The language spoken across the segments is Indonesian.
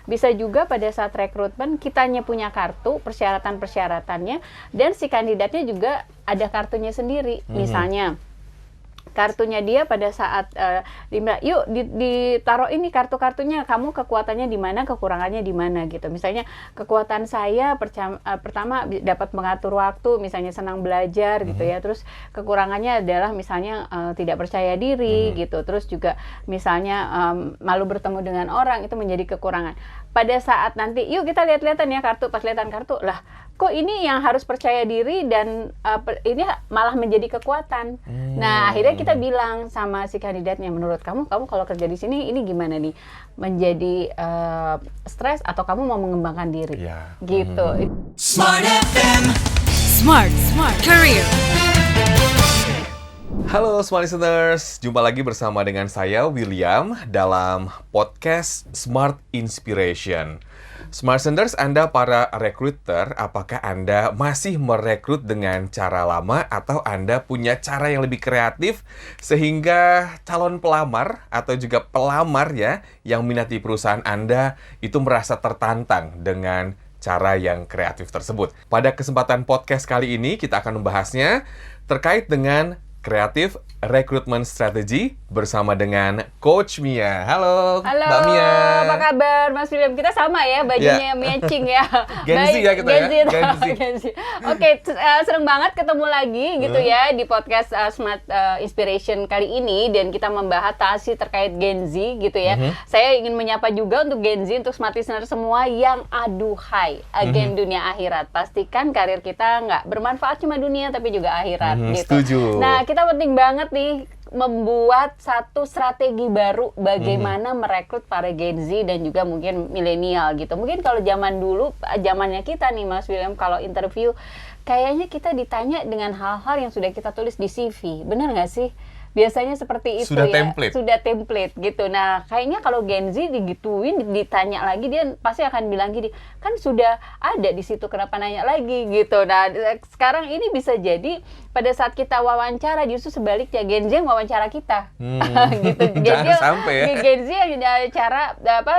Bisa juga pada saat rekrutmen kitanya punya kartu, persyaratan-persyaratannya, dan si kandidatnya juga ada kartunya sendiri. Misalnya kartunya dia pada saat dibilang, yuk ditaruh ini kartu-kartunya, kamu kekuatannya di mana, kekurangannya di mana gitu. Misalnya kekuatan saya pertama dapat mengatur waktu, misalnya senang belajar gitu ya. Terus kekurangannya adalah misalnya tidak percaya diri gitu. Terus juga misalnya malu bertemu dengan orang, itu menjadi kekurangan. Pada saat nanti, yuk kita lihat-lihatan ya kartu, pas lihatan kartu, lah kok ini yang harus percaya diri dan ini malah menjadi kekuatan. Nah, akhirnya kita bilang sama si kandidatnya, menurut kamu kalau kerja di sini ini gimana nih? Menjadi stres atau kamu mau mengembangkan diri? Gitu. Smart FM. Smart Career. Halo Smart Listeners, jumpa lagi bersama dengan saya William dalam podcast Smart Inspiration. Smart Listeners, Anda para recruiter, apakah Anda masih merekrut dengan cara lama atau Anda punya cara yang lebih kreatif sehingga calon pelamar atau juga pelamar ya yang minati perusahaan Anda itu merasa tertantang dengan cara yang kreatif tersebut. Pada kesempatan podcast kali ini kita akan membahasnya terkait dengan Creative Recruitment Strategy bersama dengan Coach Mia. Halo, Mbak Mia. Apa kabar Mas William? Kita sama ya, bajunya matching ya. Gen Z ya kita ya. Gen Z. Oke, seneng banget ketemu lagi gitu ya di podcast Smart Inspiration kali ini, dan kita membahas tasi terkait Gen Z gitu ya. Saya ingin menyapa juga untuk Gen Z, untuk Smart Listener semua yang aduhai agen dunia akhirat. Pastikan karir kita nggak bermanfaat cuma dunia tapi juga akhirat gitu. Setuju. Nah, kita penting banget nih membuat satu strategi baru bagaimana merekrut para Gen Z dan juga mungkin milenial gitu. Mungkin kalau zaman dulu, zamannya kita nih Mas William, kalau interview kayaknya kita ditanya dengan hal-hal yang sudah kita tulis di CV. Benar nggak sih? Biasanya seperti itu sudah ya. Template. Sudah template gitu. Nah, kayaknya kalau Gen Z digituin, ditanya lagi, dia pasti akan bilang gini, kan sudah ada di situ, kenapa nanya lagi gitu. Nah, sekarang ini bisa jadi pada saat kita wawancara justru sebaliknya, Gen Z yang wawancara kita. Gitu. Jangan sampai ya. Gen Z yang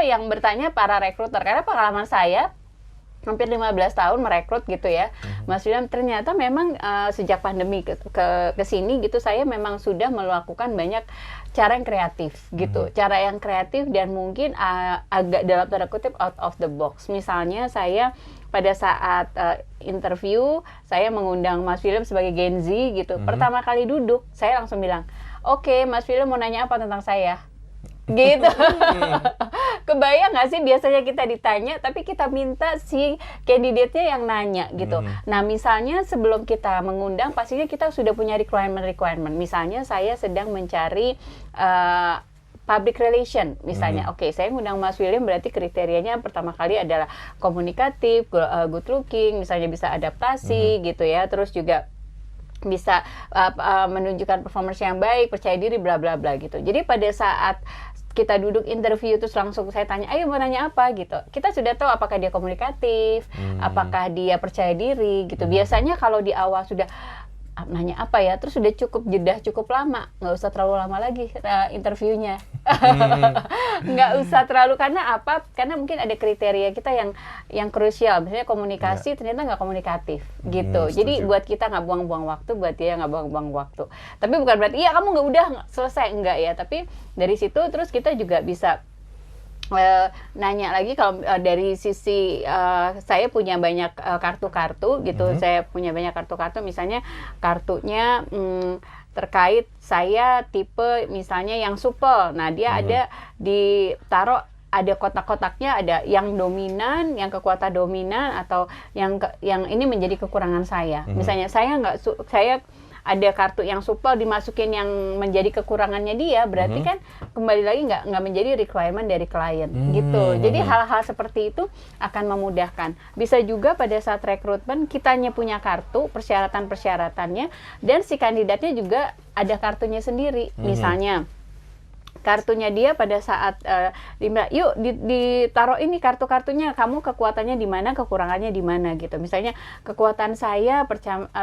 yang bertanya para rekruter. Karena pengalaman saya hampir 15 tahun merekrut gitu ya, Mas William, ternyata memang sejak pandemi ke sini gitu, saya memang sudah melakukan banyak cara yang kreatif gitu, cara yang kreatif dan mungkin agak dalam tanda kutip out of the box. Misalnya saya pada saat interview, saya mengundang Mas William sebagai Gen Z gitu, pertama kali duduk, saya langsung bilang, oke, Mas William mau nanya apa tentang saya? Gitu. Kebayang nggak sih biasanya kita ditanya tapi kita minta si kandidatnya yang nanya gitu. Nah, misalnya sebelum kita mengundang pastinya kita sudah punya requirement. Misalnya saya sedang mencari public relation misalnya. Oke, saya ngundang Mas William berarti kriterianya pertama kali adalah komunikatif, good looking, misalnya bisa adaptasi gitu ya. Terus juga bisa menunjukkan performance yang baik, percaya diri, bla bla bla gitu. Jadi pada saat kita duduk interview terus langsung saya tanya, ayo mau nanya apa gitu. Kita sudah tahu apakah dia komunikatif, apakah dia percaya diri gitu. Biasanya kalau di awal sudah nanya apa ya, terus sudah cukup lama, nggak usah terlalu lama lagi interviewnya. Nggak usah terlalu, karena apa? Karena mungkin ada kriteria kita yang krusial, misalnya komunikasi ternyata nggak komunikatif gitu. Jadi buat kita nggak buang-buang waktu, buat dia nggak buang-buang waktu. Tapi bukan berarti iya kamu nggak udah selesai, enggak ya. Tapi dari situ terus kita juga bisa nanya lagi kalau dari sisi saya punya banyak kartu-kartu gitu. Saya punya banyak kartu-kartu, misalnya kartunya terkait saya tipe misalnya yang supel. Nah, dia ada ditaruh, ada kotak-kotaknya, ada yang dominan, yang kekuatan dominan, atau yang ini menjadi kekurangan saya. Misalnya saya ada kartu yang supel dimasukin yang menjadi kekurangannya dia, berarti kan kembali lagi nggak menjadi requirement dari klien gitu. Jadi hal-hal seperti itu akan memudahkan. Bisa juga pada saat rekrutmen kitanya punya kartu, persyaratan-persyaratannya, dan si kandidatnya juga ada kartunya sendiri. Misalnya kartunya dia pada saat yuk ditaruh ini kartu-kartunya, kamu kekuatannya di mana, kekurangannya di mana gitu. Misalnya kekuatan saya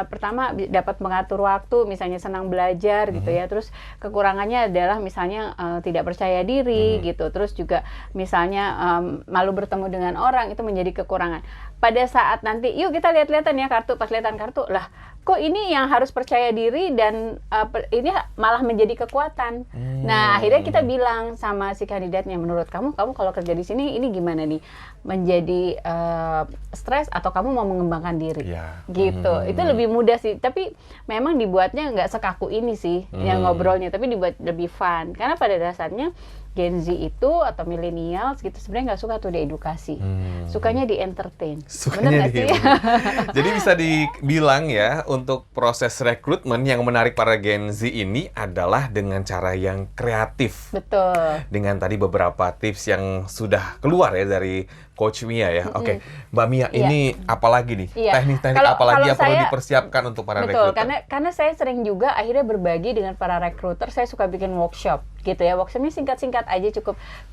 pertama dapat mengatur waktu, misalnya senang belajar gitu ya. Terus kekurangannya adalah misalnya tidak percaya diri gitu. Terus juga misalnya malu bertemu dengan orang, itu menjadi kekurangan. Pada saat nanti yuk kita lihat-lihatan ya kartu, pas lihatan kartu lah kok ini yang harus percaya diri dan ini malah menjadi kekuatan. Nah, akhirnya kita bilang sama si kandidatnya, menurut kamu kalau kerja di sini ini gimana nih? Menjadi stres atau kamu mau mengembangkan diri? Gitu. Itu lebih mudah sih, tapi memang dibuatnya nggak sekaku ini sih yang ngobrolnya, tapi dibuat lebih fun. Karena pada dasarnya Gen Z itu atau millennials gitu sebenarnya nggak suka tuh diedukasi, sukanya di entertain. Sukanya di Jadi bisa dibilang ya, untuk proses rekrutmen yang menarik para Gen Z ini adalah dengan cara yang kreatif. Betul. Dengan tadi beberapa tips yang sudah keluar ya dari Coach Mia ya. Oke, Mbak Mia, ini apalagi nih? Teknik-teknik apalagi yang perlu dipersiapkan untuk para rekruter? Betul, karena saya sering juga akhirnya berbagi dengan para rekruter, saya suka bikin workshop gitu ya. Workshopnya singkat-singkat aja,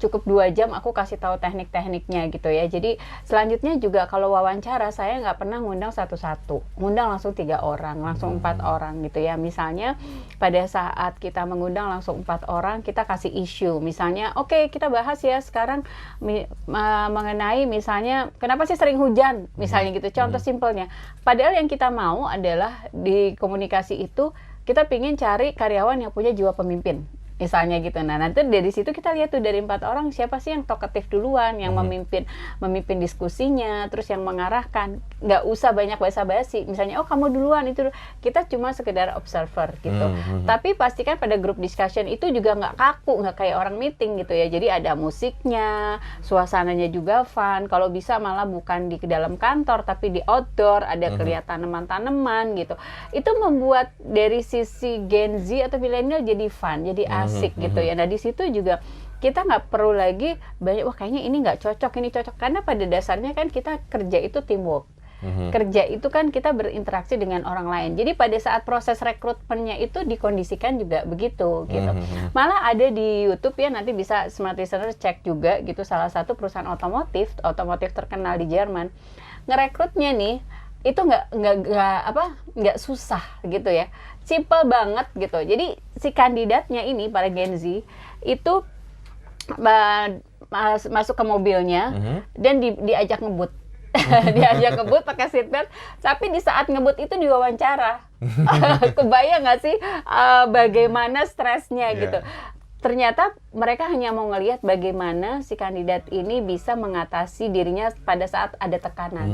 cukup 2 jam aku kasih tahu teknik-tekniknya gitu ya. Jadi selanjutnya juga kalau wawancara saya nggak pernah ngundang satu-satu, ngundang langsung 3 orang, langsung 4 orang gitu ya. Misalnya pada saat kita mengundang langsung 4 orang, kita kasih isu. Misalnya, oke, kita bahas ya sekarang mengenai misalnya kenapa sih sering hujan, misalnya gitu. Contoh simpelnya. Padahal yang kita mau adalah di komunikasi itu kita pingin cari karyawan yang punya jiwa pemimpin. Misalnya gitu. Nah, nanti dari situ kita lihat tuh dari 4 orang siapa sih yang talkative duluan, yang memimpin diskusinya, terus yang mengarahkan. Nggak usah banyak basa-basi. Misalnya, oh kamu duluan, itu kita cuma sekedar observer gitu. Tapi pastikan pada group discussion itu juga nggak kaku, nggak kayak orang meeting gitu ya. Jadi ada musiknya, suasananya juga fun. Kalau bisa malah bukan di dalam kantor tapi di outdoor, ada kelihatan tanaman-tanaman gitu. Itu membuat dari sisi Gen Z atau milenial jadi fun, jadi asik gitu ya. Nah di situ juga kita nggak perlu lagi banyak, wah kayaknya ini nggak cocok, ini cocok. Karena pada dasarnya kan kita kerja itu teamwork. Kerja itu kan kita berinteraksi dengan orang lain. Jadi pada saat proses rekrutmennya itu dikondisikan juga begitu gitu. Malah ada di YouTube ya, nanti bisa smart listener cek juga gitu, salah satu perusahaan otomotif terkenal di Jerman. Ngerekrutnya nih itu nggak susah gitu ya, simple banget gitu. Jadi si kandidatnya ini para Gen Z itu masuk ke mobilnya dan diajak ngebut. Diajak ngebut pakai seatbelt, tapi di saat ngebut itu diwawancara. Kebayang nggak sih bagaimana stresnya gitu. Ternyata mereka hanya mau ngelihat bagaimana si kandidat ini bisa mengatasi dirinya pada saat ada tekanan.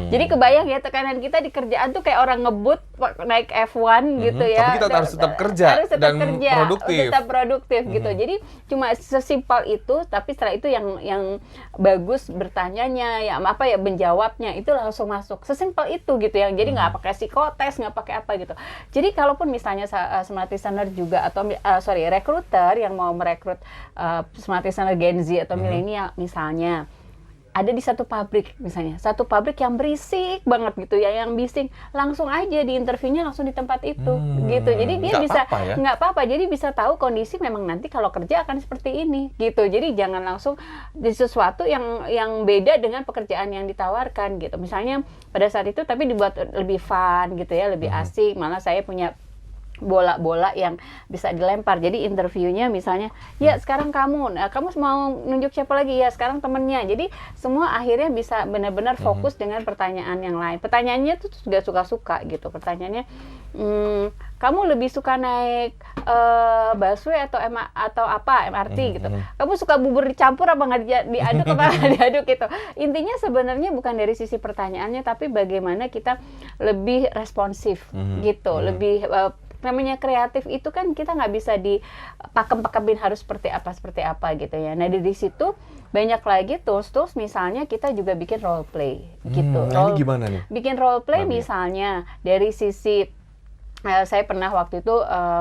Jadi kebayang ya, tekanan kita di kerjaan tuh kayak orang ngebut naik F1 gitu ya. Tapi kita harus tetap kerja dan produktif. Tetap produktif gitu. Jadi cuma sesimpel itu, tapi setelah itu yang bagus bertanyanya, menjawabnya itu langsung masuk. Sesimpel itu gitu ya. Jadi nggak pakai psikotes, nggak pakai apa gitu. Jadi kalaupun misalnya smart listener juga atau rekruter yang mau merekrut smart listener Gen Z atau milenial misalnya, ada di satu pabrik misalnya, satu pabrik yang berisik banget gitu ya, yang bising, langsung aja di interviewnya langsung di tempat itu gitu. Jadi dia nggak apa-apa, jadi bisa tahu kondisi memang nanti kalau kerja akan seperti ini gitu. Jadi jangan langsung di sesuatu yang beda dengan pekerjaan yang ditawarkan gitu. Misalnya pada saat itu tapi dibuat lebih fun gitu ya, lebih asik. Malah saya punya bola-bola yang bisa dilempar. Jadi interviewnya misalnya, ya sekarang kamu mau nunjuk siapa lagi? Ya sekarang temennya. Jadi semua akhirnya bisa benar-benar fokus dengan pertanyaan yang lain. Pertanyaannya tuh juga suka-suka gitu. Pertanyaannya, kamu lebih suka naik busway atau MRT gitu. Kamu suka bubur dicampur apa nggak diaduk apa nggak diaduk gitu. Intinya sebenarnya bukan dari sisi pertanyaannya, tapi bagaimana kita lebih responsif gitu, lebih namanya kreatif itu kan kita nggak bisa dipakem-pakemin harus seperti apa gitu ya. Nah dari situ banyak lagi tools misalnya kita juga bikin role play gitu. Ini gimana nih? Bikin role play misalnya dari sisi saya pernah waktu itu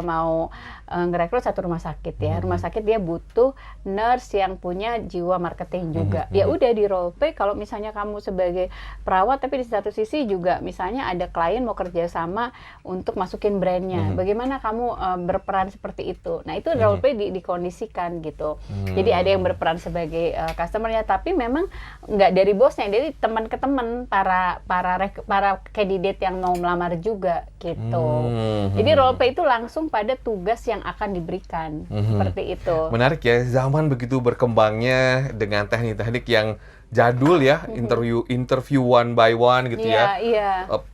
mau ngerekrut satu rumah sakit ya. Rumah sakit dia butuh nurse yang punya jiwa marketing juga. Ya udah di role play kalau misalnya kamu sebagai perawat, tapi di satu sisi juga misalnya ada klien mau kerja sama untuk masukin brandnya. Bagaimana kamu berperan seperti itu? Nah itu role play dikondisikan gitu. Jadi ada yang berperan sebagai customer-nya, tapi memang nggak dari bosnya, dari teman ke teman para candidate yang mau melamar juga gitu. Jadi role play itu langsung pada tugas yang akan diberikan, seperti itu. Menarik ya, zaman begitu berkembangnya dengan teknik-teknik yang jadul ya, interview one by one gitu ya.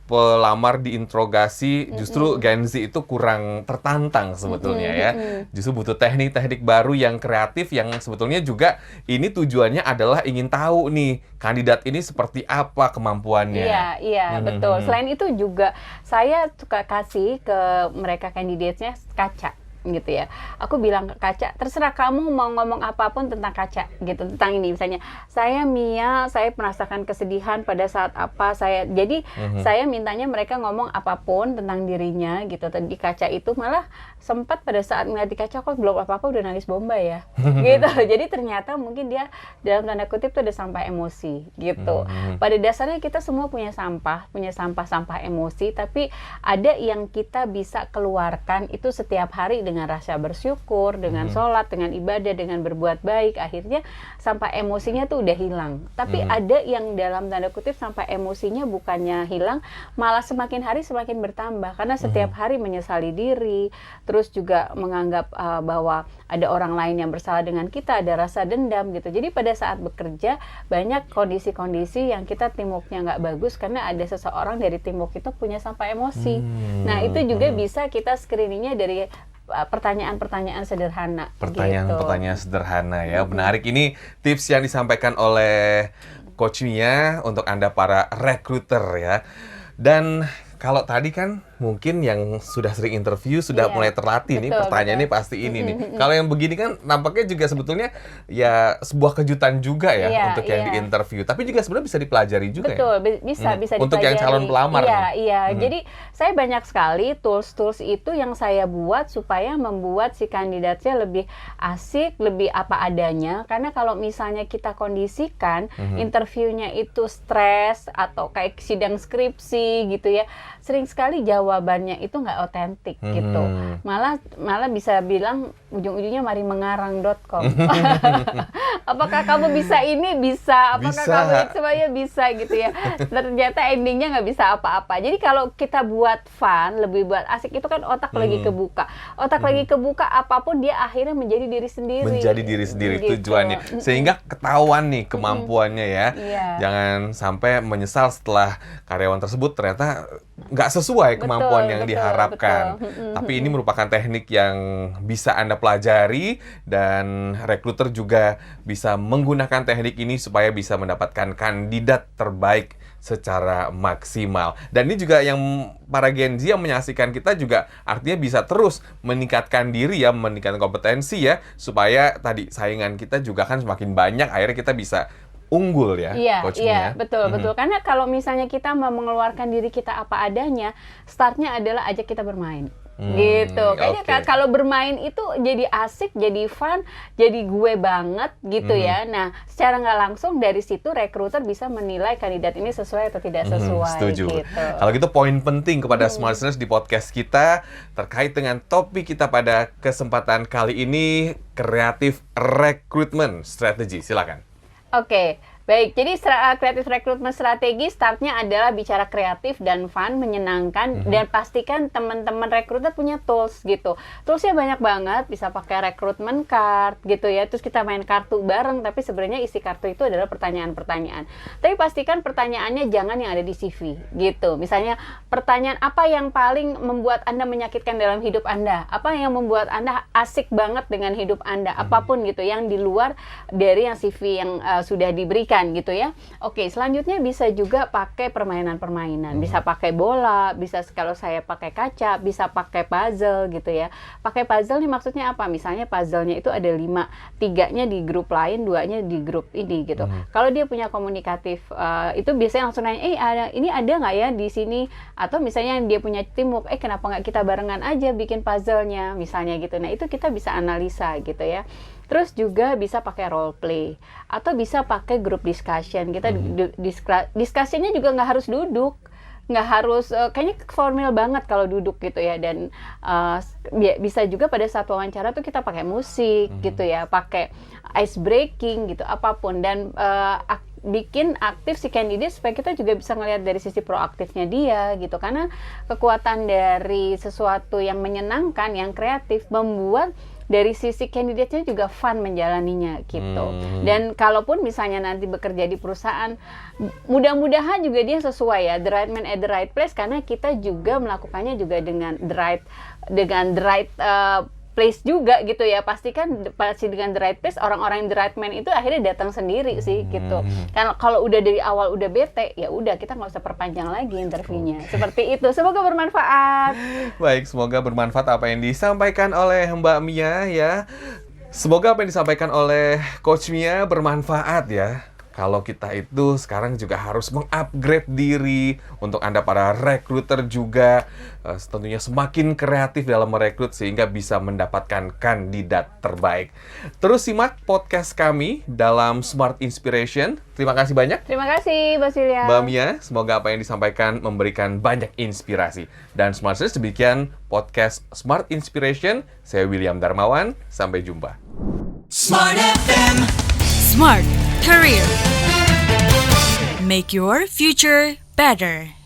Pelamar diinterogasi, justru Gen Z itu kurang tertantang sebetulnya ya. Justru butuh teknik-teknik baru yang kreatif, yang sebetulnya juga ini tujuannya adalah ingin tahu nih kandidat ini seperti apa kemampuannya. Iya, betul. Selain itu juga saya suka kasih ke mereka kandidatnya kaca gitu ya. Aku bilang ke kaca, terserah kamu mau ngomong apapun tentang kaca gitu, tentang ini misalnya, saya Mia, saya merasakan kesedihan pada saat apa, jadi saya mintanya mereka ngomong apapun tentang dirinya gitu. Di kaca itu malah sempat pada saat ngeliat di kaca kok belum apa-apa udah nangis bombay ya gitu. Jadi ternyata mungkin dia dalam tanda kutip tuh udah sampai emosi gitu. Pada dasarnya kita semua punya sampah emosi, tapi ada yang kita bisa keluarkan itu setiap hari dengan rasa bersyukur, dengan sholat, dengan ibadah, dengan berbuat baik. Akhirnya sampah emosinya tuh udah hilang. Tapi ada yang dalam tanda kutip sampah emosinya bukannya hilang, malah semakin hari semakin bertambah karena setiap hari menyesali diri, terus juga menganggap bahwa ada orang lain yang bersalah dengan kita, ada rasa dendam gitu. Jadi pada saat bekerja banyak kondisi-kondisi yang kita teamworknya nggak bagus karena ada seseorang dari teamwork itu punya sampah emosi. Nah itu juga bisa kita screeningnya dari pertanyaan-pertanyaan sederhana. Pertanyaan-pertanyaan sederhana ya. Menarik, ini tips yang disampaikan oleh Coach Mia untuk Anda para recruiter ya. Dan kalau tadi kan mungkin yang sudah sering interview sudah mulai terlatih nih, pertanyaannya pasti ini nih. Kalau yang begini kan nampaknya juga sebetulnya ya sebuah kejutan juga ya untuk yang diinterview. Tapi juga sebenarnya bisa dipelajari juga ya. Bisa dipelajari. Untuk yang calon pelamar. Jadi saya banyak sekali tools itu yang saya buat supaya membuat si kandidatnya lebih asik, lebih apa adanya. Karena kalau misalnya kita kondisikan interviewnya itu stres atau kayak sidang skripsi gitu ya, sering sekali jawabannya itu nggak otentik gitu. Malah bisa bilang ujung-ujungnya mari mengarang.com. Apakah kamu bisa ini? Bisa. Apakah kamu itu semuanya bisa gitu ya. Ternyata endingnya nggak bisa apa-apa. Jadi kalau kita buat fun, lebih buat asik, itu kan otak lagi kebuka. Otak lagi kebuka, apapun dia akhirnya menjadi diri sendiri. Menjadi diri sendiri gitu. Tujuannya. Sehingga ketahuan nih kemampuannya ya. Jangan sampai menyesal setelah karyawan tersebut ternyata nggak sesuai kemampuan yang diharapkan. Tapi ini merupakan teknik yang bisa Anda pelajari dan rekruter juga bisa menggunakan teknik ini supaya bisa mendapatkan kandidat terbaik secara maksimal. Dan ini juga yang para Gen Z yang menyaksikan kita juga artinya bisa terus meningkatkan diri ya, meningkatkan kompetensi ya, supaya tadi saingan kita juga kan semakin banyak, akhirnya kita bisa unggul ya, Coach Mia. Betul. Karena kalau misalnya kita mau mengeluarkan diri kita apa adanya, startnya adalah ajak kita bermain. Gitu. Kayaknya kalau bermain itu jadi asik, jadi fun, jadi gue banget gitu ya. Nah, secara nggak langsung dari situ rekruter bisa menilai kandidat ini sesuai atau tidak sesuai. Setuju. Gitu. Kalau gitu poin penting kepada Smart Listeners di podcast kita terkait dengan topik kita pada kesempatan kali ini, kreatif recruitment strategy. Silakan. Oke, baik. Jadi kreatif rekrutmen strategi startnya adalah bicara kreatif dan fun, menyenangkan, dan pastikan teman-teman rekruter punya tools gitu. Toolsnya banyak banget, bisa pakai recruitment card gitu ya. Terus kita main kartu bareng, tapi sebenarnya isi kartu itu adalah pertanyaan-pertanyaan. Tapi pastikan pertanyaannya jangan yang ada di CV gitu. Misalnya pertanyaan apa yang paling membuat Anda menyakitkan dalam hidup Anda? Apa yang membuat Anda asik banget dengan hidup Anda? Apapun gitu yang di luar dari yang CV yang sudah diberikan menyenangkan gitu ya. Oke, selanjutnya bisa juga pakai permainan-permainan. Bisa pakai bola, bisa kalau saya pakai kaca, bisa pakai puzzle gitu ya. Pakai puzzle nih maksudnya apa? Misalnya puzzle-nya itu ada 5, 3-nya di grup lain, 2-nya di grup ini gitu. Kalau dia punya komunikatif, itu biasanya langsung nanya, ini ada nggak ya di sini? Atau misalnya dia punya teamwork, kenapa nggak kita barengan aja bikin puzzle-nya misalnya gitu. Nah, itu kita bisa analisa gitu ya. Terus juga bisa pakai role play atau bisa pakai group discussion. Kita discussion-nya juga nggak harus duduk, nggak harus kayaknya formal banget kalau duduk gitu ya. Dan bisa juga pada saat wawancara tuh kita pakai musik gitu ya, pakai ice breaking gitu, apapun. Dan bikin aktif si candidate supaya kita juga bisa ngelihat dari sisi proaktifnya dia gitu, karena kekuatan dari sesuatu yang menyenangkan, yang kreatif membuat dari sisi candidate-nya juga fun menjalaninya gitu. Dan kalaupun misalnya nanti bekerja di perusahaan, mudah-mudahan juga dia sesuai ya, the right man at the right place, karena kita juga melakukannya juga dengan the right place juga gitu ya. Pasti dengan the right place, orang-orang yang the right man itu akhirnya datang sendiri sih gitu. Karena kalau udah dari awal udah bete, ya udah kita nggak usah perpanjang lagi interviewnya. Seperti itu. Semoga bermanfaat. Baik, semoga bermanfaat apa yang disampaikan oleh Mbak Mia ya. Semoga apa yang disampaikan oleh Coach Mia bermanfaat ya. Kalau kita itu sekarang juga harus mengupgrade diri. Untuk Anda para recruiter juga tentunya semakin kreatif dalam merekrut sehingga bisa mendapatkan kandidat terbaik. Terus simak podcast kami dalam Smart Inspiration. Terima kasih banyak. Terima kasih, Basilia. Mbak Mia, semoga apa yang disampaikan memberikan banyak inspirasi. Dan Smarters, demikian podcast Smart Inspiration. Saya William Darmawan. Sampai jumpa. Smart FM. Smart Career. Make your future better.